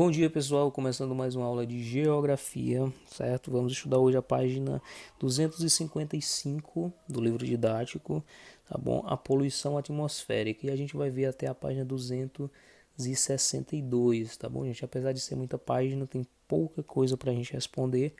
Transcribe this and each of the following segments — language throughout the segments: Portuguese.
Bom dia, pessoal, começando mais uma aula de geografia, certo? Vamos estudar hoje a página 255 do livro didático, tá bom? A poluição atmosférica, e a gente vai ver até a página 262, tá bom, gente? Apesar de ser muita página, tem pouca coisa para a gente responder.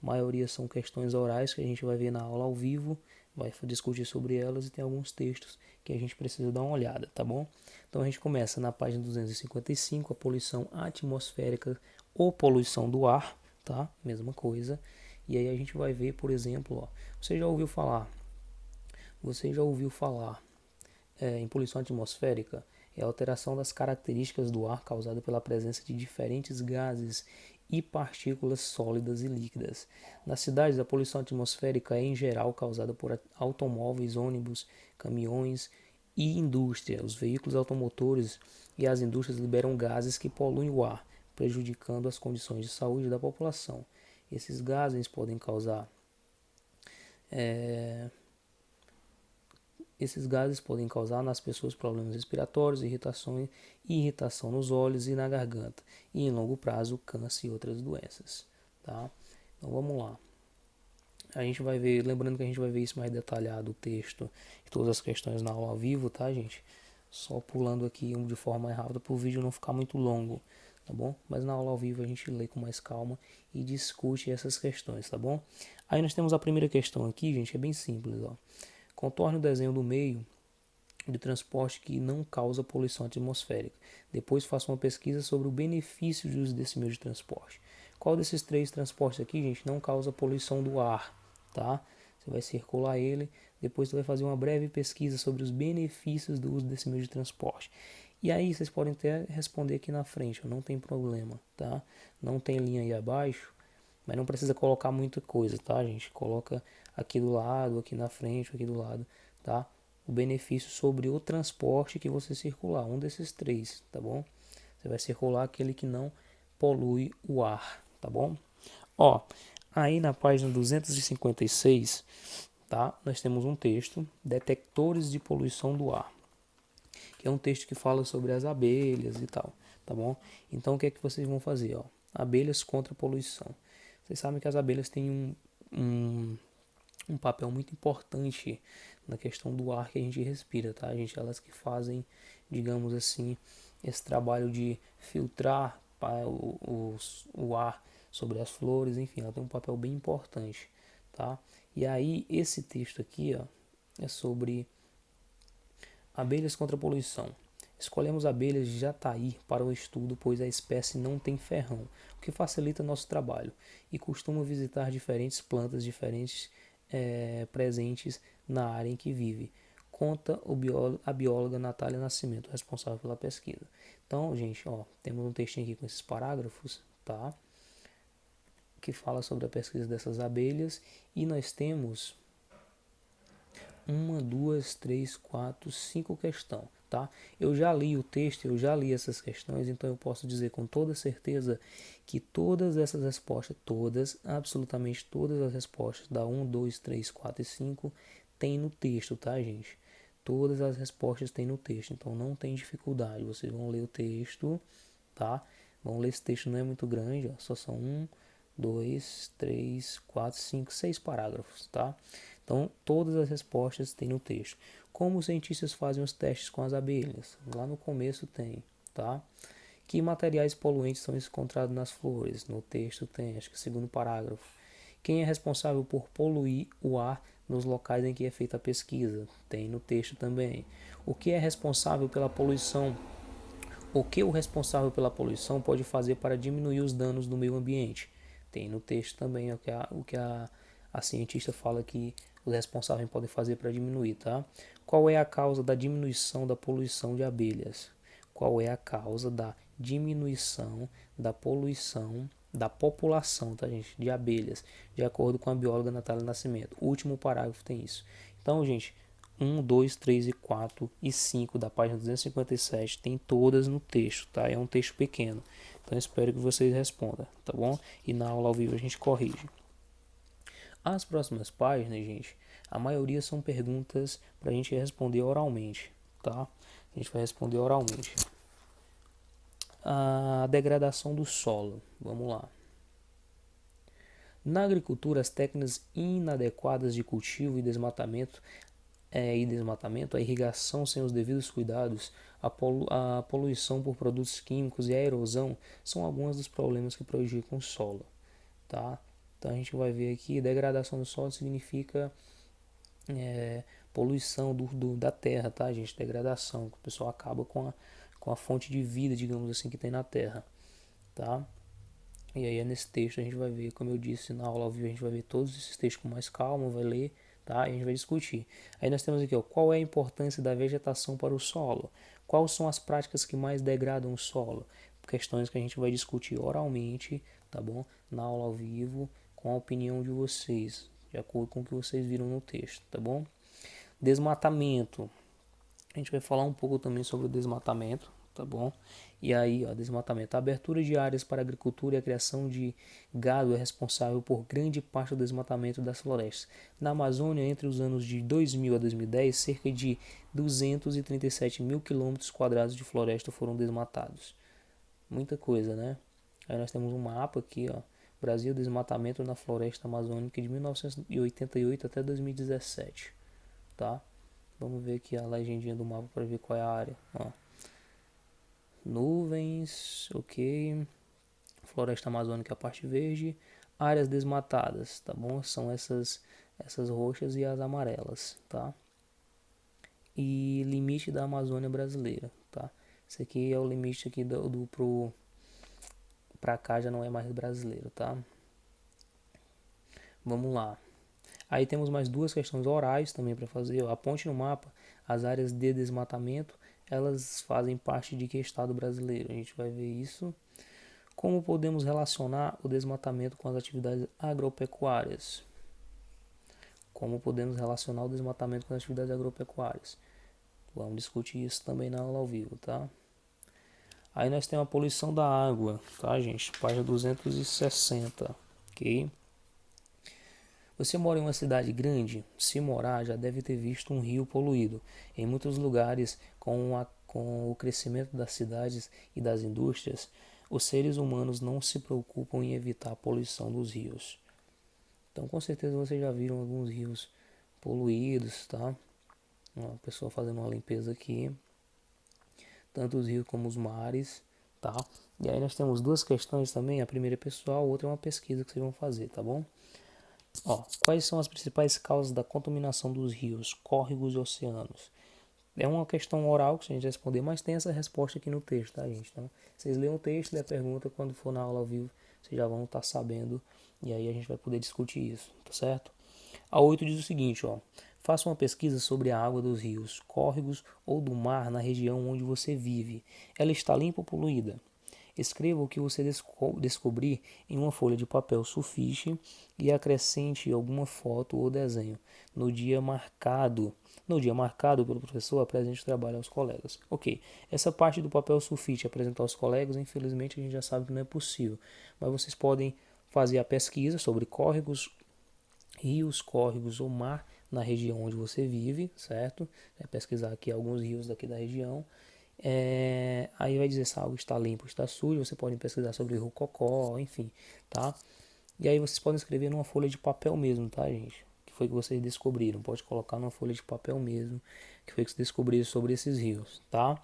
A maioria são questões orais que a gente vai ver na aula ao vivo, vai discutir sobre elas, e tem alguns textos que a gente precisa dar uma olhada, tá bom? Então a gente começa na página 255, a poluição atmosférica ou poluição do ar, tá? Mesma coisa. E aí a gente vai ver, por exemplo, ó, você já ouviu falar, você já ouviu falar em poluição atmosférica? É a alteração das características do ar causada pela presença de diferentes gases e partículas sólidas e líquidas. Nas cidades, a poluição atmosférica é em geral causada por automóveis, ônibus, caminhões e indústria. Os veículos automotores e as indústrias liberam gases que poluem o ar, prejudicando as condições de saúde da população. Esses gases podem causar é, Esses gases podem causar nas pessoas problemas respiratórios, irritação nos olhos e na garganta, e em longo prazo câncer e outras doenças, tá? Então vamos lá. A gente vai ver, lembrando que a gente vai ver isso mais detalhado, o texto e todas as questões na aula ao vivo, tá, gente? Só pulando aqui de forma mais rápida para o vídeo não ficar muito longo, tá bom? Mas na aula ao vivo a gente lê com mais calma e discute essas questões, tá bom? Aí nós temos a primeira questão aqui, gente, é bem simples, ó. Contorne o desenho do meio de transporte que não causa poluição atmosférica. Depois faça uma pesquisa sobre o benefício de uso desse meio de transporte. Qual desses três transportes aqui, gente, não causa poluição do ar, tá? Você vai circular ele, depois você vai fazer uma breve pesquisa sobre os benefícios do uso desse meio de transporte. E aí vocês podem até responder aqui na frente, não tem problema, tá? Não tem linha aí abaixo, mas não precisa colocar muita coisa, tá, gente? Coloca aqui do lado, aqui na frente, aqui do lado, tá? O benefício sobre o transporte que você circular, um desses três, tá bom? Você vai circular aquele que não polui o ar, tá bom? Ó, aí na página 256, tá? Nós temos um texto, detectores de poluição do ar, que é um texto que fala sobre as abelhas e tal, tá bom? Então o que é que vocês vão fazer, ó? Abelhas contra a poluição. Vocês sabem que as abelhas têm um papel muito importante na questão do ar que a gente respira, tá, gente? Elas que fazem, digamos assim, esse trabalho de filtrar o ar sobre as flores, enfim, ela tem um papel bem importante, tá? E aí, esse texto aqui, ó, é sobre abelhas contra a poluição. Escolhemos abelhas de Jataí para o estudo, pois a espécie não tem ferrão, o que facilita nosso trabalho, e costuma visitar diferentes plantas diferentes presentes na área em que vive. Conta a bióloga Natália Nascimento, responsável pela pesquisa. Então, gente, ó, temos um textinho aqui com esses parágrafos, tá? Que fala sobre a pesquisa dessas abelhas, e nós temos uma, duas, três, quatro, cinco questões, tá? Eu já li o texto, eu já li essas questões, então eu posso dizer com toda certeza que todas essas respostas, todas, absolutamente todas as respostas da 1, 2, 3, 4 e 5 tem no texto, tá, gente? Todas as respostas tem no texto, então não tem dificuldade. Vocês vão ler o texto, tá? Vão ler, esse texto não é muito grande, ó, só são 1, 2, 3, 4, 5, 6 parágrafos, tá? Então, todas as respostas tem no texto. Como os cientistas fazem os testes com as abelhas? Lá no começo tem, tá? Que materiais poluentes são encontrados nas flores? No texto tem, acho que é o segundo parágrafo. Quem é responsável por poluir o ar nos locais em que é feita a pesquisa? Tem no texto também. O que é responsável pela poluição? O que o responsável pela poluição pode fazer para diminuir os danos do meio ambiente? Tem no texto também o que a cientista fala que os responsáveis podem fazer para diminuir, tá? Qual é a causa da diminuição da poluição de abelhas? Qual é a causa da diminuição da poluição da população, tá, gente, de abelhas, de acordo com a bióloga Natália Nascimento? O último parágrafo tem isso. Então, gente, 1, 2, 3 e 4 e 5 da página 257 tem todas no texto, tá? É um texto pequeno. Então espero que vocês respondam, tá bom? E na aula ao vivo a gente corrige. As próximas páginas, gente, a maioria são perguntas para a gente responder oralmente, tá? A gente vai responder oralmente. A degradação do solo. Vamos lá. Na agricultura, as técnicas inadequadas de cultivo e desmatamento, a irrigação sem os devidos cuidados, a poluição por produtos químicos e a erosão são alguns dos problemas que prejudicam o solo, tá? Então a gente vai ver aqui, degradação do solo significa poluição da terra, tá, gente? Degradação, que o pessoal acaba com a fonte de vida, digamos assim, que tem na terra, tá? E aí é nesse texto a gente vai ver, como eu disse na aula ao vivo, a gente vai ver todos esses textos com mais calma, vai ler, tá? E a gente vai discutir. Aí nós temos aqui, ó, qual é a importância da vegetação para o solo? Quais são as práticas que mais degradam o solo? Questões que a gente vai discutir oralmente, tá bom? Na aula ao vivo, com a opinião de vocês, de acordo com o que vocês viram no texto, tá bom? Desmatamento. A gente vai falar um pouco também sobre o desmatamento, tá bom? E aí, ó, desmatamento. A abertura de áreas para agricultura e a criação de gado é responsável por grande parte do desmatamento das florestas. Na Amazônia, entre os anos de 2000 a 2010, cerca de 237 mil quilômetros quadrados de floresta foram desmatados. Muita coisa, né? Aí nós temos um mapa aqui, ó. Brasil, desmatamento na floresta amazônica de 1988 até 2017, tá? Vamos ver aqui a legendinha do mapa para ver qual é a área. Ó. Nuvens, ok. Floresta amazônica, a parte verde. Áreas desmatadas, tá bom? São essas roxas e as amarelas, tá? E limite da Amazônia brasileira, tá? Esse aqui é o limite aqui pra cá, já não é mais brasileiro, tá? Vamos lá. Aí temos mais duas questões orais também para fazer. Ó. Aponte no mapa as áreas de desmatamento. Elas fazem parte de que estado brasileiro? A gente vai ver isso. Como podemos relacionar o desmatamento com as atividades agropecuárias? Como podemos relacionar o desmatamento com as atividades agropecuárias? Vamos discutir isso também na aula ao vivo, tá? Aí nós temos a poluição da água, tá, gente? Página 260, ok? Você mora em uma cidade grande? Se morar, já deve ter visto um rio poluído. Em muitos lugares, com o crescimento das cidades e das indústrias, os seres humanos não se preocupam em evitar a poluição dos rios. Então, com certeza vocês já viram alguns rios poluídos, tá? Uma pessoa fazendo uma limpeza aqui, tanto os rios como os mares, tá? E aí nós temos duas questões também. A primeira é pessoal, a outra é uma pesquisa que vocês vão fazer, tá bom? Ó, quais são as principais causas da contaminação dos rios, córregos e oceanos? É uma questão oral que a gente vai responder, mas tem essa resposta aqui no texto, tá, gente? Então, vocês leiam o texto e a pergunta quando for na aula ao vivo, vocês já vão estar sabendo e aí a gente vai poder discutir isso, tá certo? A 8 diz o seguinte, ó. Faça uma pesquisa sobre a água dos rios, córregos ou do mar na região onde você vive. Ela está limpa ou poluída? Escreva o que você descobrir em uma folha de papel sulfite e acrescente alguma foto ou desenho. No dia marcado pelo professor, apresente o trabalho aos colegas. Ok, essa parte do papel sulfite apresentar aos colegas, infelizmente a gente já sabe que não é possível. Mas vocês podem fazer a pesquisa sobre córregos, rios, córregos ou mar na região onde você vive, certo? Pesquisar aqui alguns rios daqui da região. Aí vai dizer se algo está limpo ou está sujo. Você pode pesquisar sobre rococó, enfim, tá? E aí vocês podem escrever numa folha de papel mesmo, tá, gente? Que foi que vocês descobriram. Pode colocar numa folha de papel mesmo, que foi que vocês descobriram sobre esses rios, tá?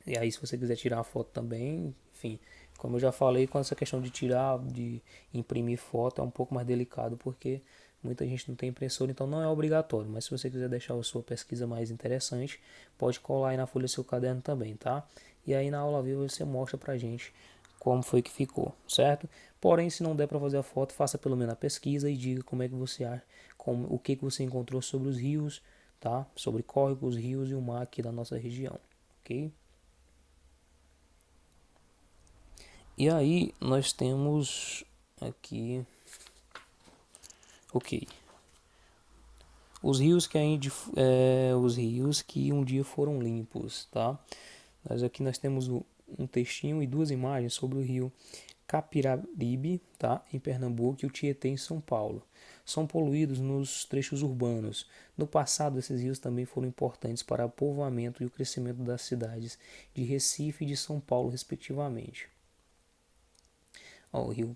E aí se você quiser tirar a foto também, enfim, como eu já falei, com essa questão de tirar, de imprimir foto é um pouco mais delicado, porque muita gente não tem impressora, então não é obrigatório. Mas se você quiser deixar a sua pesquisa mais interessante, pode colar aí na folha do seu caderno também, tá? E aí na aula ao vivo você mostra pra gente como foi que ficou, certo? Porém, se não der para fazer a foto, faça pelo menos a pesquisa e diga como é que você acha, o que você encontrou sobre os rios, tá? Sobre córregos, rios e o mar aqui da nossa região, ok? E aí nós temos aqui, ok, os rios que um dia foram limpos, tá? Mas aqui nós temos um textinho e duas imagens sobre o rio Capibaribe, tá? Em Pernambuco, e o Tietê em São Paulo. são poluídos nos trechos urbanos. No passado, esses rios também foram importantes para o povoamento e o crescimento das cidades de Recife e de São Paulo, respectivamente. Ó, o rio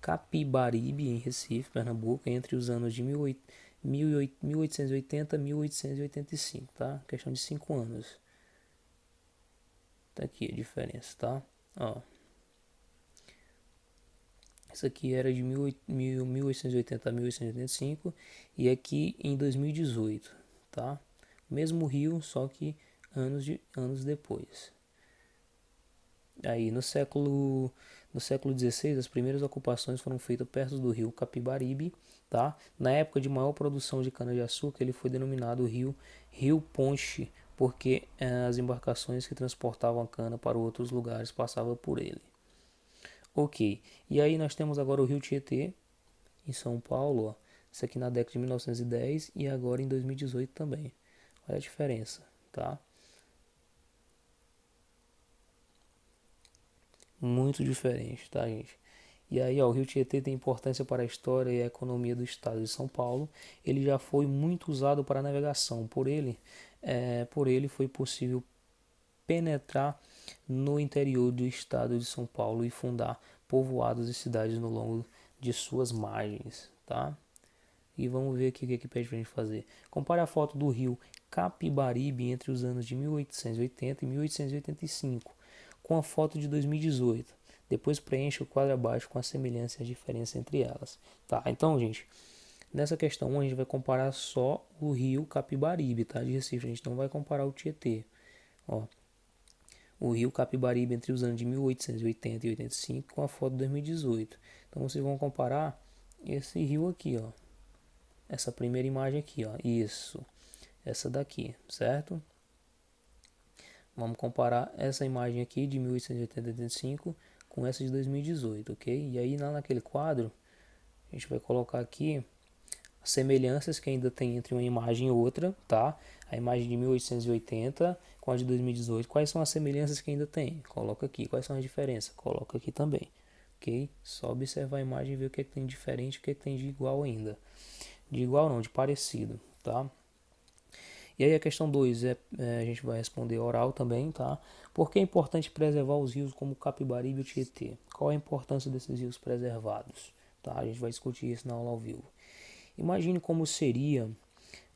Capibaribe, em Recife, Pernambuco, entre os anos de 1880 e 1885, tá? Questão de 5 anos. Tá aqui a diferença, tá? Ó. Isso aqui era de 1880 a 1885 e aqui em 2018, tá? Mesmo rio, só que anos depois. Aí no século XVI, as primeiras ocupações foram feitas perto do rio Capibaribe, tá? Na época de maior produção de cana-de-açúcar, ele foi denominado Rio Ponche, porque as embarcações que transportavam a cana para outros lugares passavam por ele. Ok, e aí nós temos agora o Rio Tietê, em São Paulo, ó. Isso aqui na década de 1910 e agora em 2018 também. Olha a diferença, tá? Muito diferente, tá, gente? E aí, ó, o Rio Tietê tem importância para a história e a economia do estado de São Paulo. Ele já foi muito usado para navegação. Por ele foi possível penetrar no interior do estado de São Paulo e fundar povoados e cidades no longo de suas margens, tá? E vamos ver aqui o que pede para a gente fazer. Compare a foto do rio Capibaribe entre os anos de 1880 e 1885 com a foto de 2018. Depois preencha o quadro abaixo com a semelhança e a diferença entre elas. Tá, então, gente, nessa questão 1 a gente vai comparar só o rio Capibaribe, tá? De Recife, a gente não vai comparar o Tietê. Ó, o rio Capibaribe entre os anos de 1880 e 85 com a foto de 2018. Então vocês vão comparar esse rio aqui, ó. Essa primeira imagem aqui, ó. Isso. Essa daqui, certo? Vamos comparar essa imagem aqui de 1885 com essa de 2018, ok? E aí lá naquele quadro, a gente vai colocar aqui as semelhanças que ainda tem entre uma imagem e outra, tá? A imagem de 1880 com a de 2018. Quais são as semelhanças que ainda tem? Coloca aqui. Quais são as diferenças? Coloca aqui também, ok? Só observar a imagem e ver o que, é que tem de diferente e o que, é que tem de igual ainda. De igual não, de parecido, tá? E aí a questão 2 a gente vai responder oral também, tá? Por que é importante preservar os rios como o Capibaribe e o Tietê? Qual a importância desses rios preservados? Tá? A gente vai discutir isso na aula ao vivo. Imagine como seria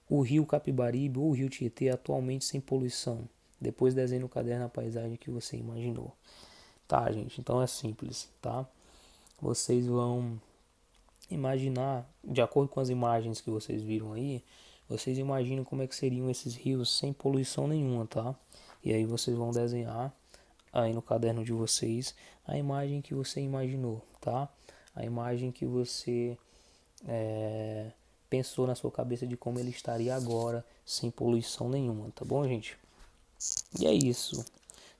o rio Capibaribe ou o rio Tietê atualmente sem poluição. Depois desenhe no caderno a paisagem que você imaginou. Tá, gente? Então é simples, tá? Vocês vão imaginar, de acordo com as imagens que vocês viram aí, vocês imaginam como é que seriam esses rios sem poluição nenhuma, tá? E aí vocês vão desenhar aí no caderno de vocês a imagem que você imaginou, tá? A imagem que você pensou na sua cabeça de como ele estaria agora sem poluição nenhuma, tá bom, gente? E é isso.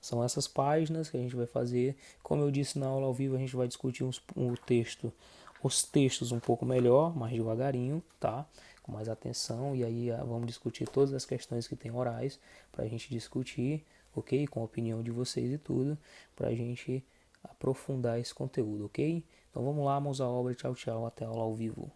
São essas páginas que a gente vai fazer. Como eu disse na aula ao vivo, a gente vai discutir os textos um pouco melhor, mais devagarinho, tá? Com mais atenção. E aí vamos discutir todas as questões que tem orais para a gente discutir, ok? Com a opinião de vocês e tudo, para a gente aprofundar esse conteúdo, ok? Então vamos lá, mãos à obra. Tchau, tchau. Até a aula ao vivo.